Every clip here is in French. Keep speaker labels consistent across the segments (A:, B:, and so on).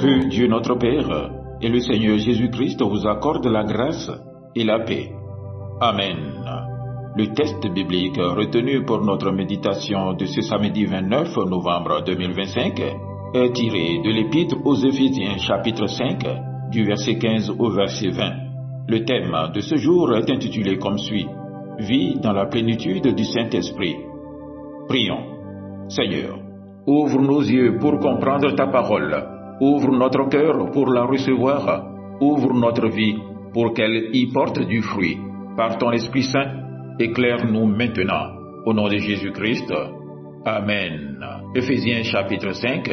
A: Que Dieu notre Père et le Seigneur Jésus-Christ vous accordent la grâce et la paix. Amen. Le texte biblique retenu pour notre méditation de ce samedi 29 novembre 2025 est tiré de l'Épître aux Éphésiens chapitre 5 du verset 15 au verset 20. Le thème de ce jour est intitulé comme suit: Vie dans la plénitude du Saint-Esprit. Prions. Seigneur, ouvre nos yeux pour comprendre ta parole. Ouvre notre cœur pour la recevoir. Ouvre notre vie pour qu'elle y porte du fruit. Par ton Esprit Saint, éclaire-nous maintenant. Au nom de Jésus-Christ. Amen. Éphésiens chapitre 5,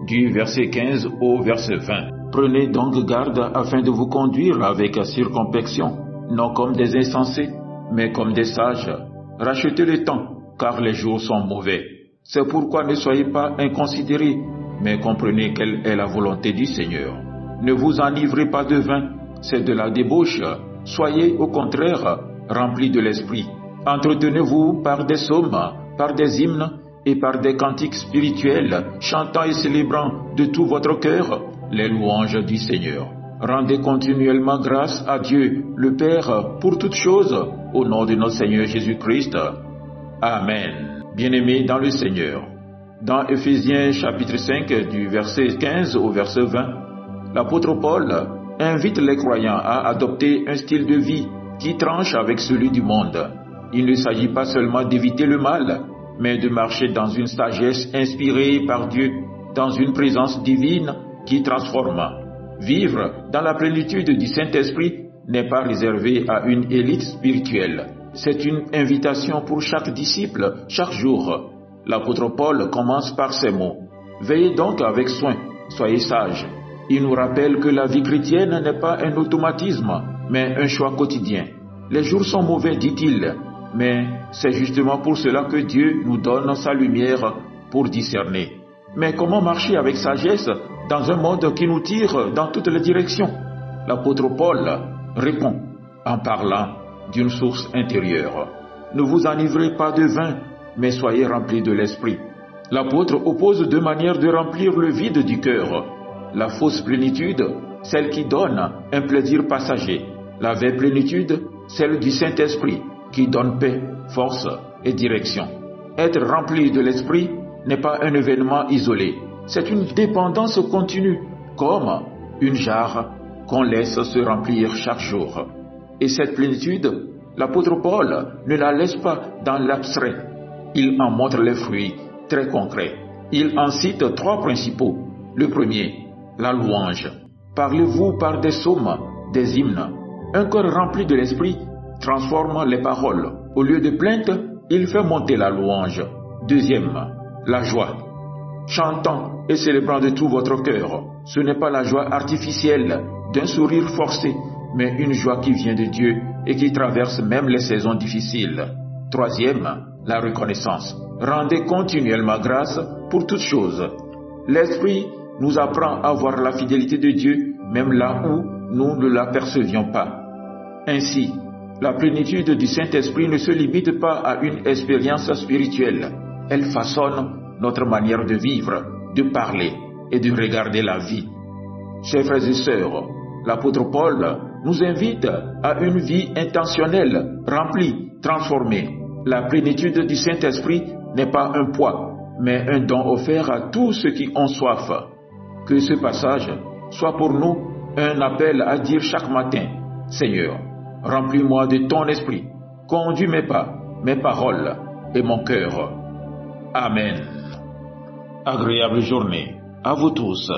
A: du verset 15 au verset 20. Prenez donc garde afin de vous conduire avec circonspection, non comme des insensés, mais comme des sages. Rachetez le temps, car les jours sont mauvais. C'est pourquoi ne soyez pas inconsidérés, mais comprenez quelle est la volonté du Seigneur. Ne vous enivrez pas de vin, c'est de la débauche. Soyez au contraire remplis de l'esprit. Entretenez-vous par des psaumes, par des hymnes et par des cantiques spirituels, chantant et célébrant de tout votre cœur les louanges du Seigneur. Rendez continuellement grâce à Dieu, le Père, pour toutes choses, au nom de notre Seigneur Jésus-Christ. Amen. Bien-aimés dans le Seigneur, dans Éphésiens chapitre 5 du verset 15 au verset 20, l'apôtre Paul invite les croyants à adopter un style de vie qui tranche avec celui du monde. Il ne s'agit pas seulement d'éviter le mal, mais de marcher dans une sagesse inspirée par Dieu, dans une présence divine qui transforme. Vivre dans la plénitude du Saint-Esprit n'est pas réservé à une élite spirituelle. C'est une invitation pour chaque disciple, chaque jour. L'apôtre Paul commence par ces mots: Veillez donc avec soin, soyez sages. Il nous rappelle que la vie chrétienne n'est pas un automatisme, mais un choix quotidien. Les jours sont mauvais, dit-il, mais c'est justement pour cela que Dieu nous donne sa lumière pour discerner. Mais comment marcher avec sagesse dans un monde qui nous tire dans toutes les directions? L'apôtre Paul répond en parlant d'une source intérieure. Ne vous enivrez pas de vin, mais soyez remplis de l'esprit. L'apôtre oppose deux manières de remplir le vide du cœur. La fausse plénitude, celle qui donne un plaisir passager. La vraie plénitude, celle du Saint-Esprit, qui donne paix, force et direction. Être rempli de l'esprit n'est pas un événement isolé. C'est une dépendance continue, comme une jarre qu'on laisse se remplir chaque jour. Et cette plénitude, l'apôtre Paul ne la laisse pas dans l'abstrait. Il en montre les fruits très concrets. Il en cite trois principaux. Le premier, la louange. Parlez-vous par des psaumes, des hymnes. Un cœur rempli de l'esprit transforme les paroles. Au lieu de plainte, il fait monter la louange. Deuxième, la joie. Chantant et célébrant de tout votre cœur. Ce n'est pas la joie artificielle d'un sourire forcé, mais une joie qui vient de Dieu et qui traverse même les saisons difficiles. Troisième, la reconnaissance. Rendez continuellement grâce pour toutes choses. L'Esprit nous apprend à voir la fidélité de Dieu, même là où nous ne l'apercevions pas. Ainsi, la plénitude du Saint-Esprit ne se limite pas à une expérience spirituelle. Elle façonne notre manière de vivre, de parler et de regarder la vie. Chers frères et sœurs, l'apôtre Paul nous invite à une vie intentionnelle, remplie, transformée. La plénitude du Saint-Esprit n'est pas un poids, mais un don offert à tous ceux qui ont soif. Que ce passage soit pour nous un appel à dire chaque matin: Seigneur, remplis-moi de ton esprit, conduis mes pas, mes paroles et mon cœur. Amen. Agréable journée à vous tous.